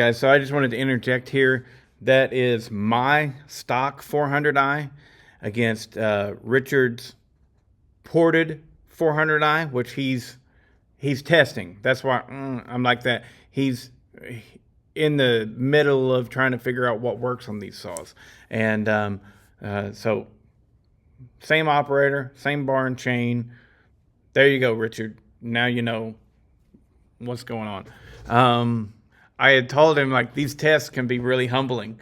guys, so I just wanted to interject here. That is my stock 400i against Richard's ported 400i, which he's testing. That's why I'm like that. He's in the middle of trying to figure out what works on these saws. And so same operator, same bar and chain. There you go, Richard. Now you know what's going on. I had told him, like, these tests can be really humbling,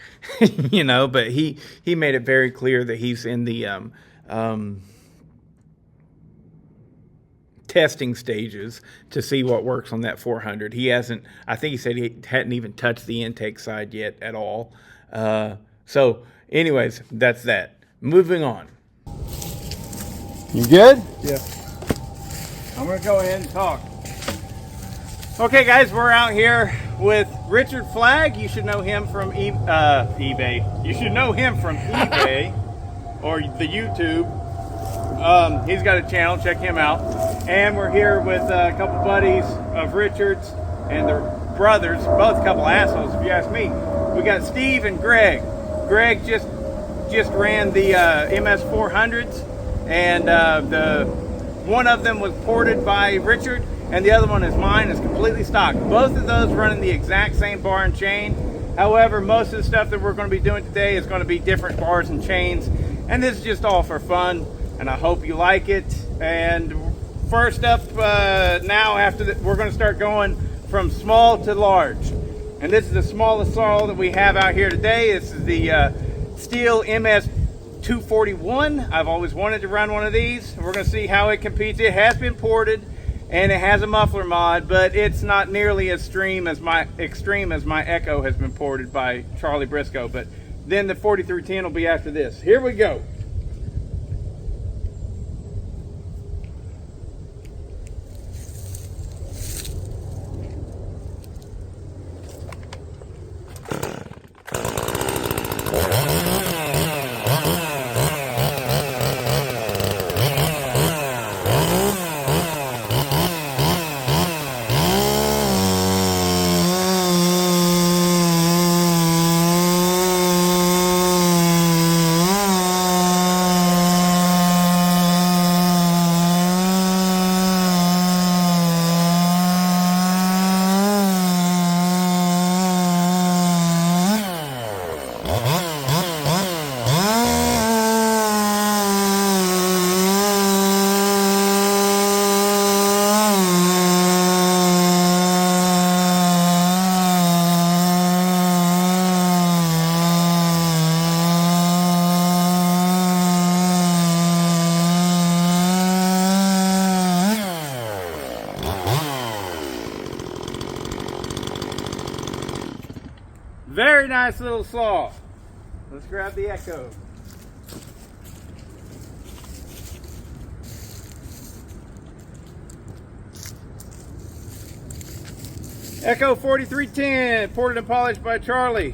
you know, but he made it very clear that he's in the testing stages to see what works on that 400. He hasn't, I think he said he hadn't even touched the intake side yet at all. So anyways, that's that. Moving on. You good? Yeah. I'm going to go ahead and talk. Okay, guys, we're out here with Richard Flagg. You should know him from eBay. You should know him from eBay or the YouTube. He's got a channel. Check him out. And we're here with a couple buddies of Richard's and their brothers, both a couple assholes, if you ask me. We got Steve and Greg. Greg just ran the MS 400s, and one of them was ported by Richard, and the other one is mine. It's completely stock. Both of those running the exact same bar and chain. However, most of the stuff that we're going to be doing today is going to be different bars and chains, and this is just all for fun, and I hope you like it. And first up, now after that, we're going to start going from small to large, and this is the smallest saw that we have out here today. This is the Steel MS 241. I've always wanted to run one of these. We're going to see how it competes. It has been ported and it has a muffler mod, but it's not nearly as extreme as my Echo has been ported by Charlie Briscoe. But then the 4310 will be after this. Here we go. Very nice little saw. Let's grab the Echo. Echo 4310, ported and polished by Charlie.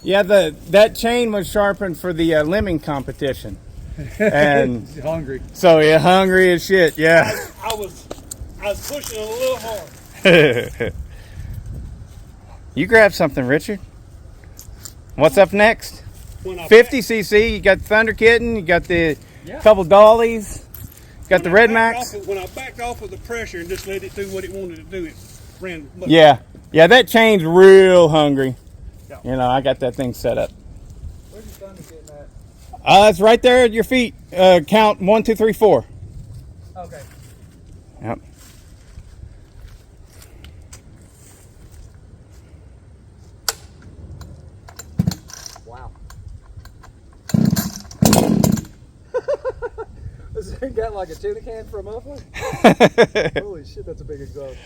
Yeah, that chain was sharpened for the lemming competition, and Hungry. so yeah, hungry as shit. Yeah. I was pushing a little hard. You grab something, Richard. What's up next? When I 50cc. You got the Thunder Kitten. You got the couple dollies. Got the Red Max. When I backed off of the pressure and just let it do what it wanted to do, it ran. Yeah, that chain's real hungry. Yeah. You know, I got that thing set up. Where's your Thunder Kitten at? It's right there at your feet. Count 1, 2, 3, 4. Okay. Yep. Wow. This thing got like a tuna can for a muffler? Holy shit, that's a big exhaust.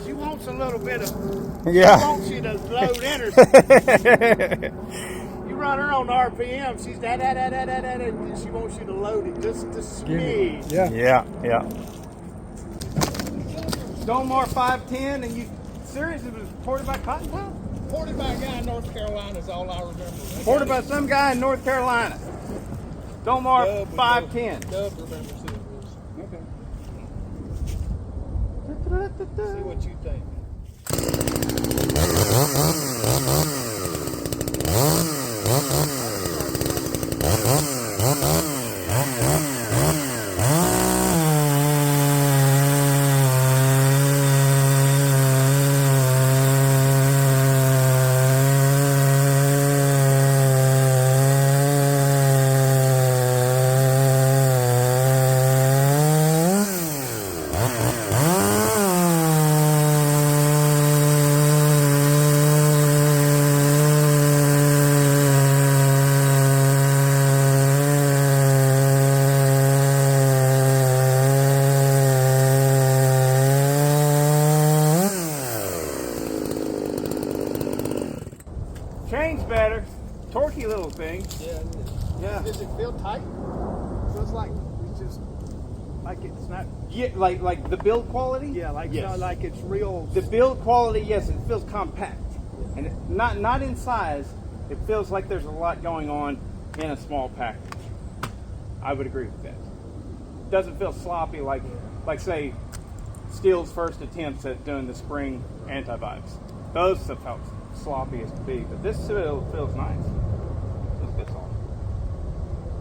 She wants a little bit of. Yeah. She wants you to load in her. You run her on RPM, she's that, and she wants you to load it just to speed. Yeah. Yeah. Stonewar 510, and you serious? It was ported by Cottontail? Ported by a guy in North Carolina is all I remember. Ported by some guy in North Carolina. Stonewar Dub 510. Dub remembers who it was. See what you think. Chain's better. Torquey little thing. Yeah. Does it feel tight? Feels like it's not. Yeah, like the build quality? Yeah, Yes. like it's real. The build quality, yes, it feels compact. And not in size, it feels like there's a lot going on in a small package. I would agree with that. Doesn't feel sloppy like say Steele's first attempts at doing the spring anti-vibes. Those stuff felt sloppy as could be, but this still feels nice. Feels good soft.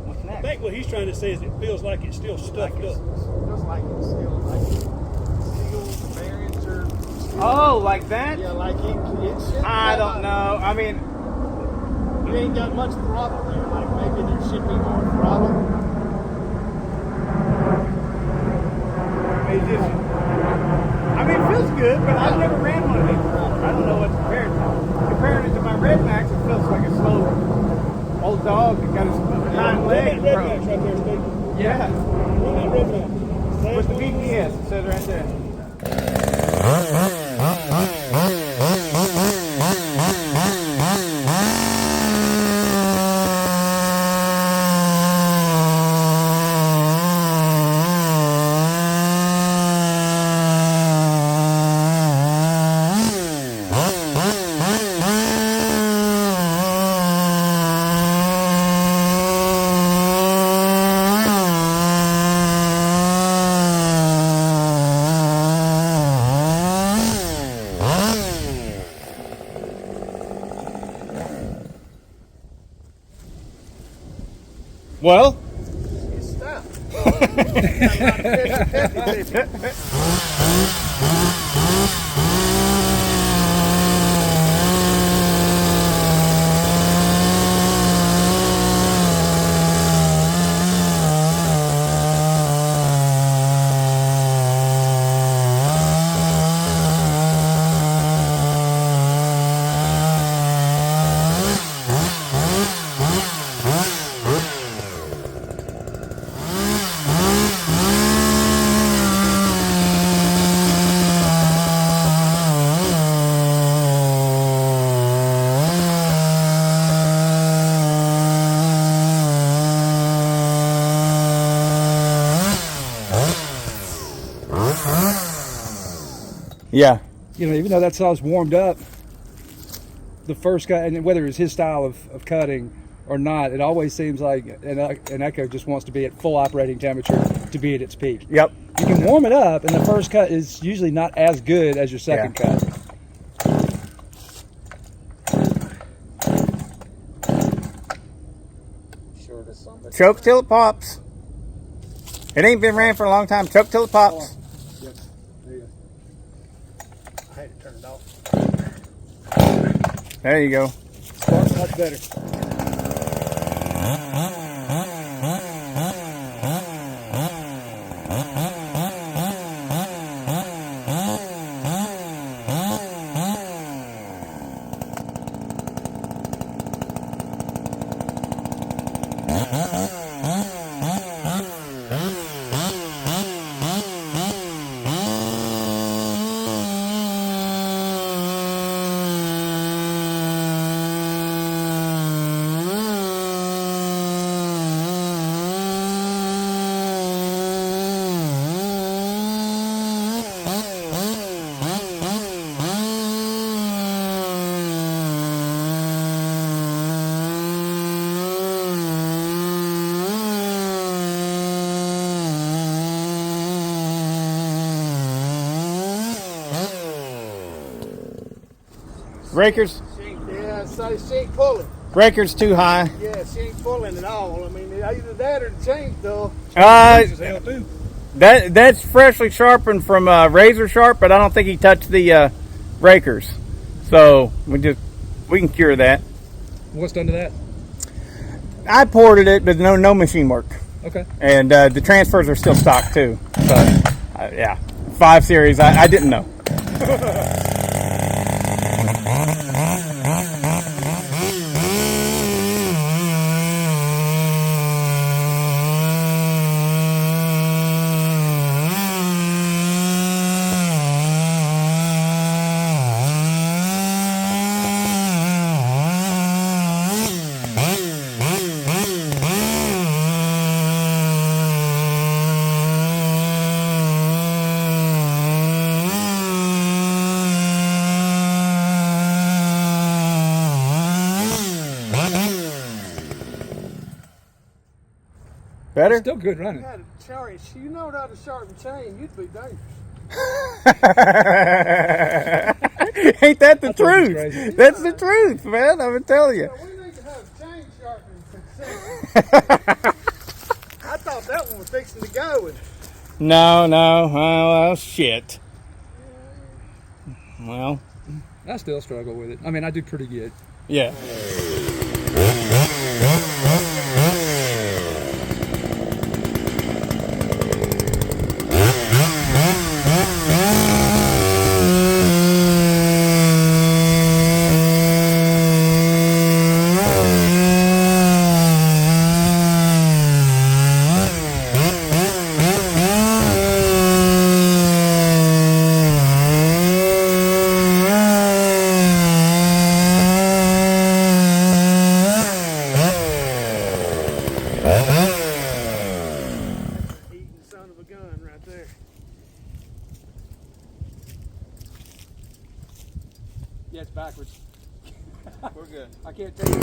What's I next? think what he's trying to say is it feels like it's still stuffed up. Feels like it's still like steel bearings or steel. Oh, like that? Yeah, like it should. I don't know. I mean, You ain't got much throttle there. Like maybe there should be more throttle. it feels good, but I've never ran one of these before. I don't know what to compare it to. Comparing it to my Red Max, it feels like a slow old dog that got his hind leg Red broke. Max right there, Steve. Yeah, Run that Red Max. with the BPS, it says right there. Well, It's stuff. Yeah. You know, even though that saw's warmed up, the first cut, and whether it's his style of cutting or not, it always seems like an Echo just wants to be at full operating temperature to be at its peak. Yep. You can warm it up, and the first cut is usually not as good as your second cut. Sure there's somebody. Choke till it pops. It ain't been ran for a long time. Choke till it pops. Yep. There you go. I had to turn it off. There you go. Sparks much better. Breakers. Yeah, so she ain't pulling. Breakers too high. Yeah, she ain't pulling at all. I mean, either that or the chain though. That's freshly sharpened from razor sharp, but I don't think he touched the breakers. So we can cure that. What's done to that? I ported it, but no machine work. Okay. And the transfers are still stock too. So yeah, 5 series. I didn't know. Better? Still good running. You know how to sharpen chain, you'd be dangerous. Ain't that the I thought it was truth? crazy. That's the truth, man. I'm telling you. Yeah, we need to have chain sharpening success. I thought that one was fixing to go. And No. Oh, well, shit. Well, I still struggle with it. I mean, I do pretty good. yeah. eating the son of a gun right there. Yeah, it's backwards. We're good. I can't take it.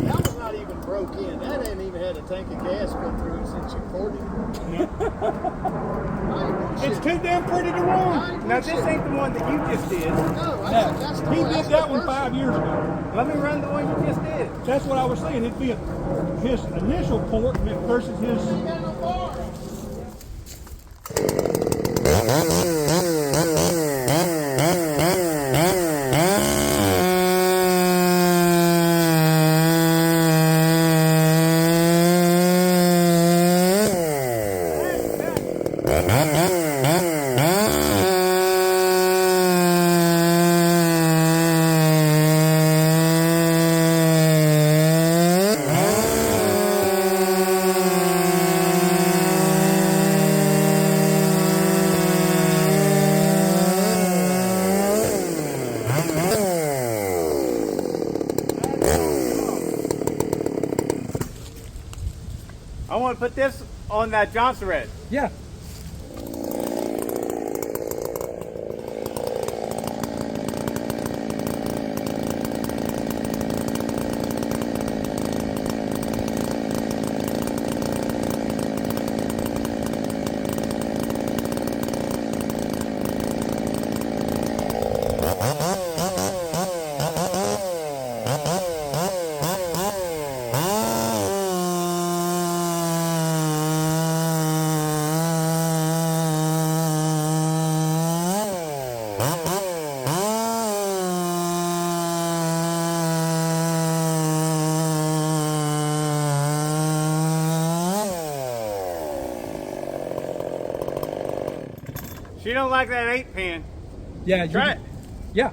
That was not even broke in. That ain't even had a tank of gas go through it since you poured it. It's too damn pretty to run. Now, this ain't the one that you just did. No, that's the He one. did that one 5 years ago. Let me run the one you just did. That's what I was saying. It'd be his initial port versus his. I want to put this on that Johnson Red. Yeah. She don't like that 8-pin. Yeah. Try it. Yeah.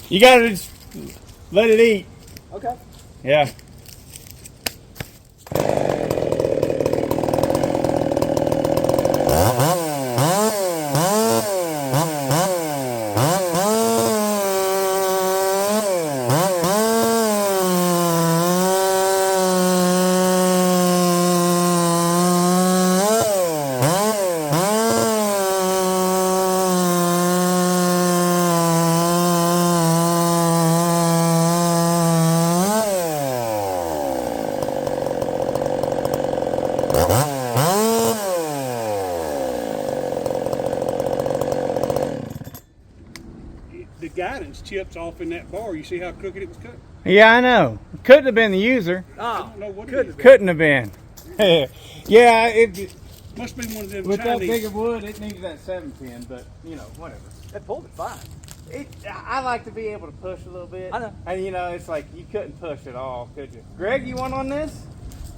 You gotta just let it eat. Okay. Yeah. The guidance chips off in that bar. You see how crooked it was cut? Yeah, I know. Couldn't have been the user. I don't know what it is. Couldn't have been. Yeah, it. Must be one of them With that Chinese. big of wood, it needs that 7-pin, but you know, whatever. That pulled it fine. I like to be able to push a little bit. I know. And you know, it's like you couldn't push at all, could you? Greg, you want on this?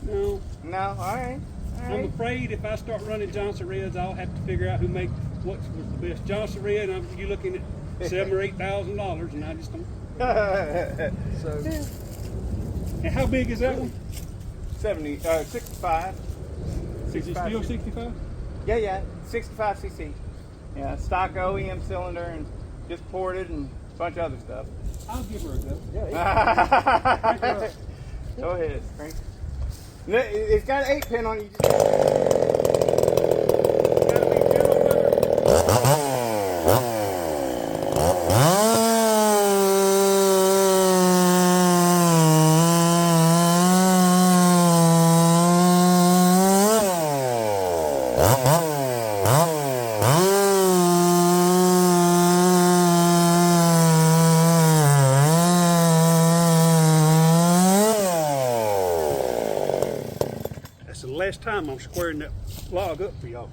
No. No? All right. All I'm right. afraid if I start running Johnson Reds, I'll have to figure out who makes what was the best Johnson Red. And you're looking at $7,000 or $8,000, and I just don't. So And how big is that one? 65. Is it still 65? Yeah, 65 cc. Yeah, stock OEM cylinder and just ported and a bunch of other stuff. I'll give her a go. yeah. Go ahead, Frank. It's got an 8-pin on it. You just gotta be gentle with her. That's the last time I'm squaring that log up for y'all.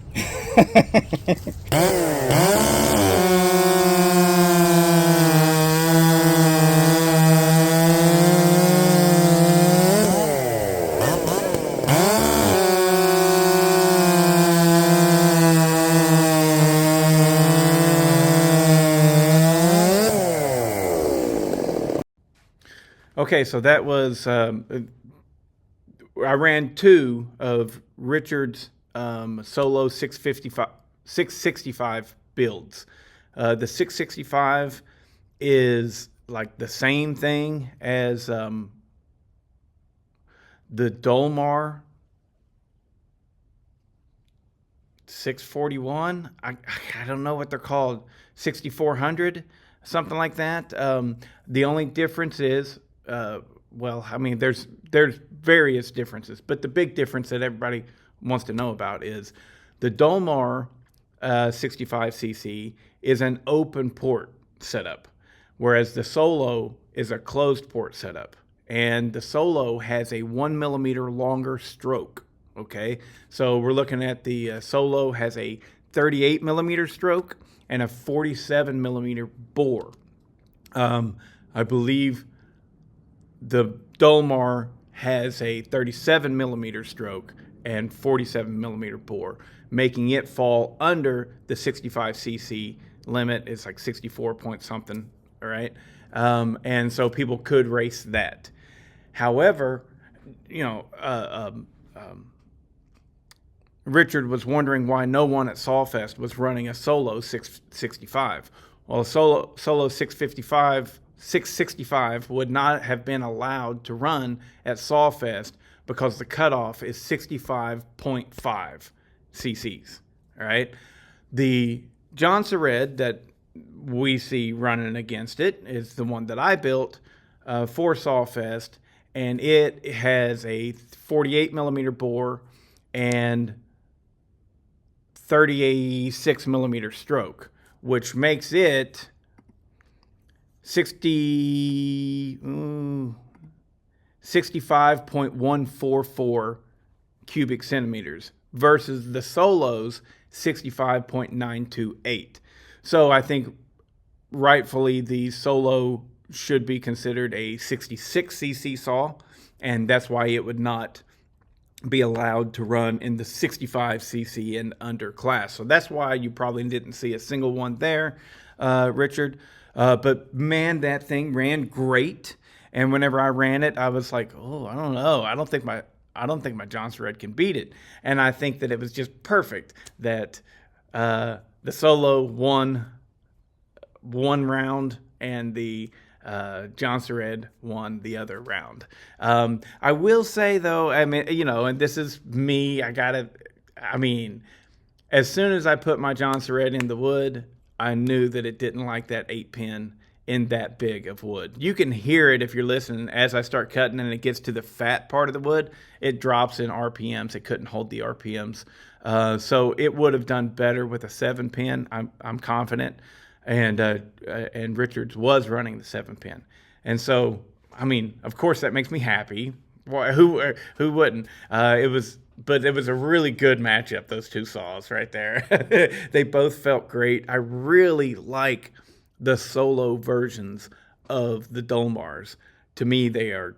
Okay, so that was I ran 2 of Richard's solo 665 builds. The 665 is like the same thing as the Dolmar 641. I don't know what they're called, 6400, something like that. The only difference is, well, I mean, there's various differences, but the big difference that everybody wants to know about is the Dolmar 65cc is an open port setup, whereas the Solo is a closed port setup. And the Solo has a 1 millimeter longer stroke. Okay, so we're looking at the Solo has a 38 millimeter stroke and a 47 millimeter bore. I believe the Dolmar has a 37 millimeter stroke and 47 millimeter bore, making it fall under the 65cc limit. It's like 64 point something, all right? And so people could race that. However, you know, Richard was wondering why no one at Sawfest was running a Solo 665. Well, a Solo 665 would not have been allowed to run at Sawfest because the cutoff is 65.5 cc's. All right. The Johnson Red that we see running against it is the one that I built for Sawfest, and it has a 48 millimeter bore and 36 millimeter stroke, which makes it 65.144 cubic centimeters versus the Solo's 65.928. So I think rightfully the Solo should be considered a 66 cc saw, and that's why it would not be allowed to run in the 65 cc and under class. So that's why you probably didn't see a single one there, Richard. But man, that thing ran great. And whenever I ran it, I was like, oh, I don't know. I don't think my Johnson Red can beat it. And I think that it was just perfect that the Solo won one round and the Johnson Red won the other round. I will say though, I mean, you know, and this is me, as soon as I put my Johnson Red in the wood, I knew that it didn't like that 8-pin in that big of wood. You can hear it if you're listening. As I start cutting and it gets to the fat part of the wood, it drops in RPMs. It couldn't hold the RPMs. So it would have done better with a 7-pin. I'm confident. And Richards was running the 7-pin. And so, I mean, of course that makes me happy. Well, who wouldn't? It was a really good matchup, those two saws right there. They both felt great. I really like the Solo versions of the Dolmars. To me, they are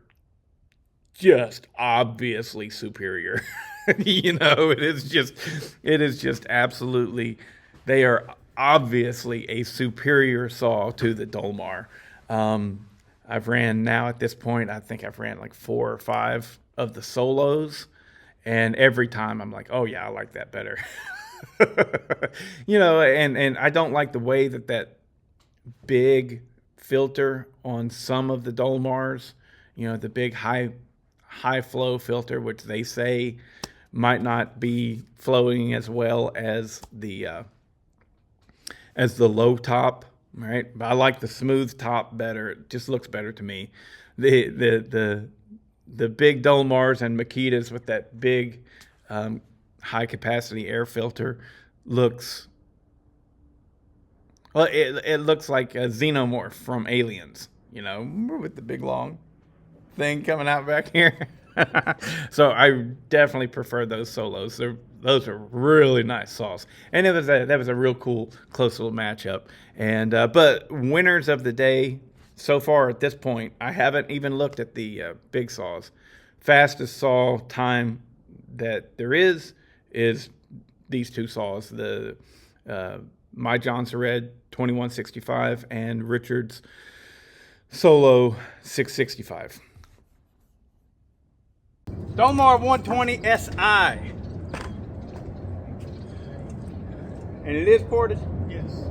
just obviously superior. You know, it is just absolutely, they are obviously a superior saw to the Dolmar. I've ran now at this point, I think I've ran like 4 or 5 of the Solos, and every time I'm like, oh yeah, I like that better. You know, and I don't like the way that big filter on some of the Dolmars, you know, the big high flow filter, which they say might not be flowing as well as the low top, right? But I like the smooth top better. It just looks better to me. The big Dolmars and Makitas with that big high capacity air filter looks, well, it looks like a xenomorph from Aliens, you know, with the big long thing coming out back here. So I definitely prefer those Solos. Those are really nice saws, and that was a real cool close little matchup. And but winners of the day so far at this point, I haven't even looked at the big saws. Fastest saw time that there is these two saws, the my Johnson Red 2165 and Richards Solo 665. Dolmar 120 SI. And it is ported? Yes.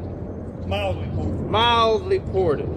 Mildly ported. Mildly ported.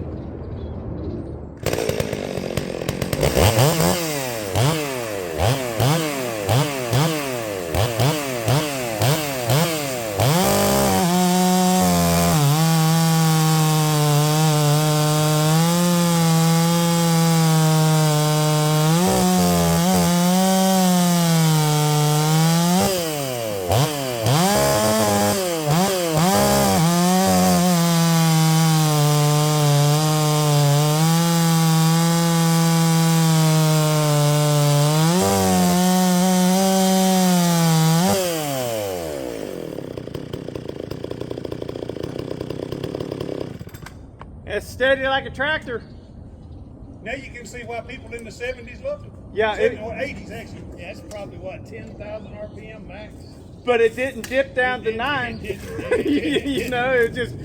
It's steady like a tractor. Now you can see why people in the 70s loved it. Yeah, 70s or 80s actually. Yeah, it's probably what, 10,000 RPM max? But it didn't dip down to 9. You know, it just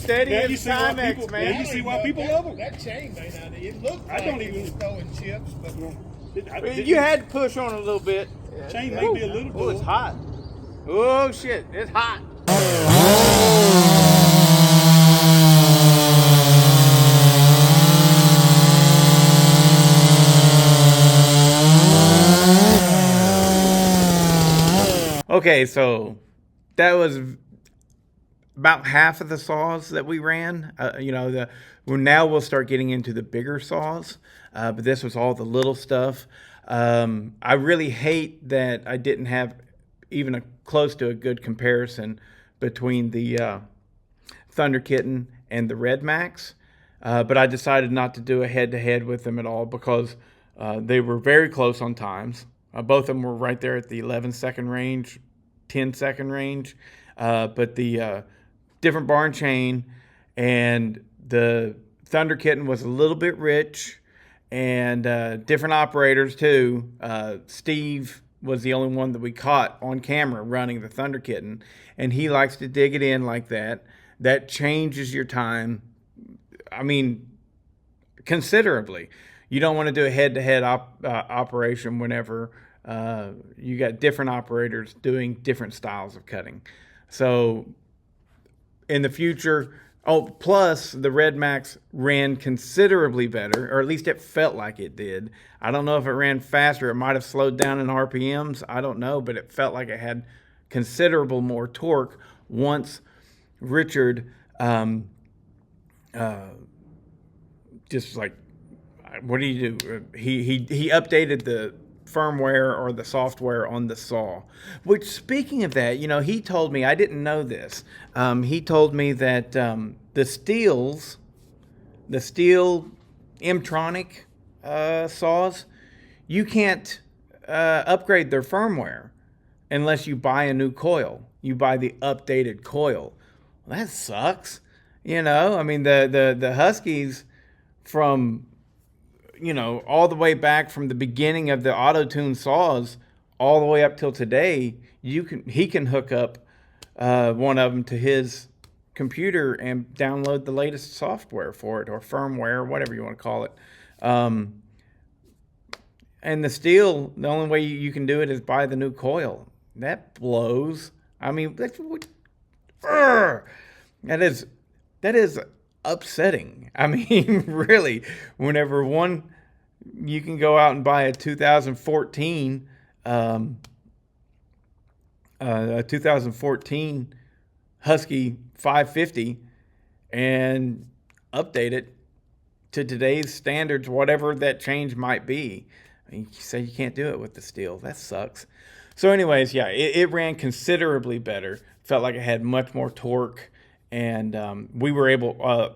steady Now as you see why Timex, people- man. now you see why people love them. That chain may not. It looked I like don't it even- was throwing chips, but You had to push on a little bit. Chain may be a little Oh, it's dull. hot. Oh shit, it's hot. Okay, so that was about half of the saws that we ran. Now we'll start getting into the bigger saws, but this was all the little stuff. I really hate that I didn't have even close to a good comparison between the Thunder Kitten and the Red Max, but I decided not to do a head-to-head with them at all because they were very close on times. Both of them were right there at the 11-second range, 10-second range, but the different barn chain, and the Thunder Kitten was a little bit rich, and different operators too. Steve was the only one that we caught on camera running the Thunder Kitten, and he likes to dig it in like that. That changes your time, I mean, considerably. You don't want to do a head-to-head operation whenever you got different operators doing different styles of cutting. So in the future, plus the Red Max ran considerably better, or at least it felt like it did. I don't know if it ran faster. It might have slowed down in RPMs. I don't know, but it felt like it had considerable more torque once Richard just like, what do you do? He updated the firmware or the software on the saw. Which, speaking of that, he told me, I didn't know this. He told me that the Steel M-Tronic saws, you can't upgrade their firmware unless you buy a new coil. You buy the updated coil. Well, that sucks. I mean, the Huskies from all the way back from the beginning of the auto-tune saws all the way up till today, he can hook up one of them to his computer and download the latest software for it, or firmware, or whatever you want to call it. And the Steel, the only way you can do it is buy the new coil. That blows. I mean, that is upsetting. I mean, really, whenever you can go out and buy a 2014 Husky 550 and update it to today's standards, whatever that change might be. I mean, you say you can't do it with the Steel. That sucks. So anyways, yeah, it ran considerably better. Felt like it had much more torque, and we were able,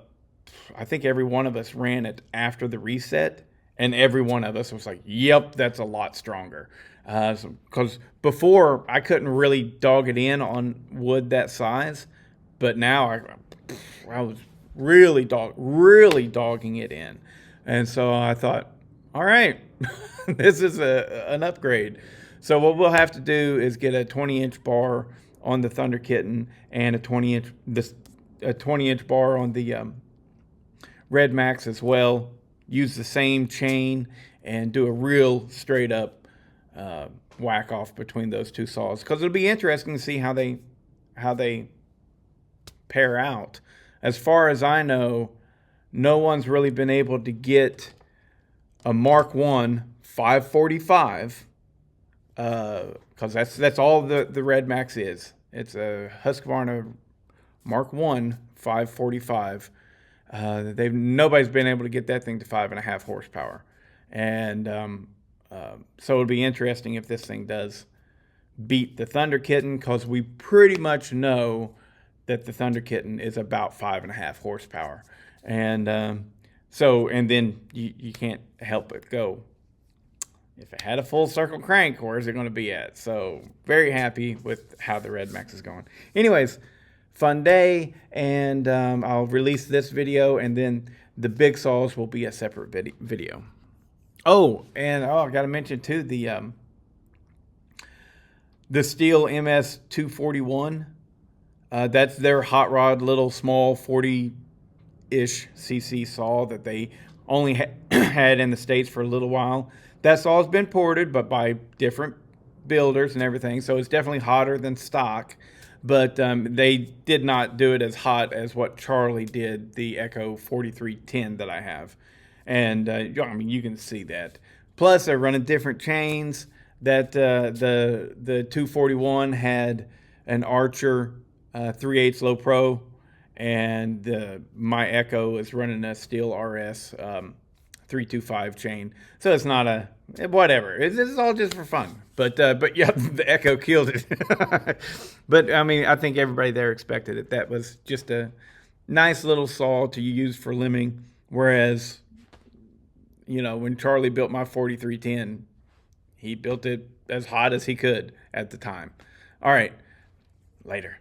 I think every one of us ran it after the reset, and every one of us was like, yep, that's a lot stronger. Because before, I couldn't really dog it in on wood that size, but now I was really dogging it in. And so I thought, all right, this is an upgrade. So what we'll have to do is get a 20-inch bar on the Thunder Kitten and a 20-inch bar on the Red Max as well. Use the same chain and do a real straight up whack off between those two saws, because it'll be interesting to see how they pair out. As far as I know, no one's really been able to get a Mark I 545, because that's all the Red Max is. It's a Husqvarna Mark I 545. Nobody's been able to get that thing to 5.5 horsepower, and so it'll be interesting if this thing does beat the Thunder Kitten, because we pretty much know that the Thunder Kitten is about 5.5 horsepower, and then you can't help but go, if it had a full circle crank, where's it going to be at? So very happy with how the Red Max is going. Anyways, fun day, and I'll release this video, and then the big saws will be a separate video. I got to mention too, the Steel MS 241. That's their hot rod, little small 40-ish cc saw that they only had in the States for a little while. That saw has been ported, but by different builders and everything, so it's definitely hotter than stock. But they did not do it as hot as what Charlie did, the Echo 4310 that I have. And I mean, you can see that. Plus, they're running different chains. that the 241 had an Archer 3/8 low pro, and my Echo is running a Steel RS 325 chain. So it's not a whatever. It's all just for fun. But yeah, the Echo killed it. But I mean, I think everybody there expected it. That was just a nice little saw to use for limbing. Whereas, when Charlie built my 4310, he built it as hot as he could at the time. All right, later.